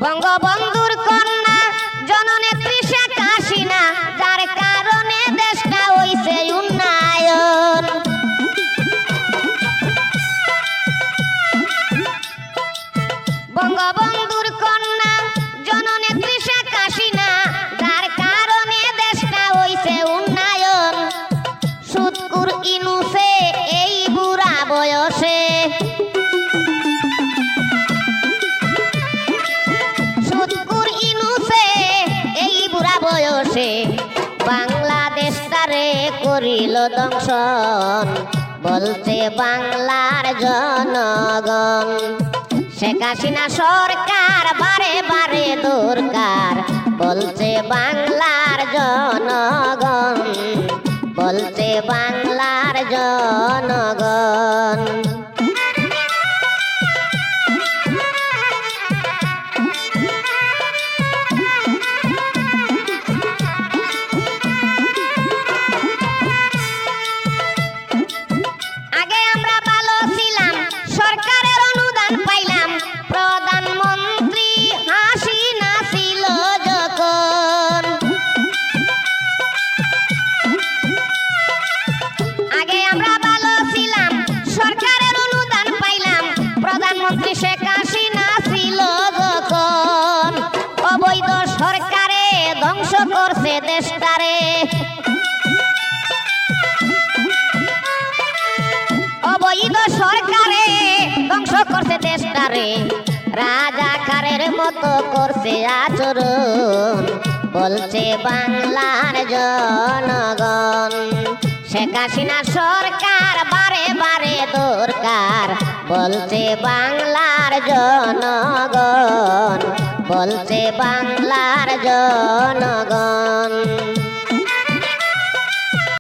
বঙ্গবন্ধুর কন্যা জননেত্রী শেখ হাসিনা, যার কারণে দেশটা হইছে উন্নয়ন। বঙ্গবন্ধুর কন্যা জননেত্রী শেখ হাসিনা, যার কারণে দেশটা হইছে উন্নয়ন। সুৎকুর ইনুসে এই বুড়া বয়সে, সুৎকুর ইনুসে এই বুড়া বয়সে বাংলাদেশটারে করিল দংশন, বলছে বাংলার জনগণ। শেখ হাসিনা সরকার বারে বারে দরকার, বলছে বাংলার জনগণ, বলছে বাংলার জনগণ। আগে আমরা ভালো ছিলাম, সরকারের অনুদান পাইলাম, প্রধানমন্ত্রী হাসিনা ছিল যখন। আগে আমরা ভালো ছিলাম, সরকারের অনুদান পাইলাম, প্রধানমন্ত্রী শেখ হাসিনা ছিল যখন। অবৈধ সরকারে ধ্বংস করছে দেশটারে, অবৈধ সরকারে ধ্বংস করছে দেশটারে। রাজাকারের মতো করছে আচরণ, বলছে বাংলার জনগণ। শেখ হাসিনা সরকার বারে বারে দরকার, বলছে বাংলার জনগণ, বলছে বাংলার জনগণ।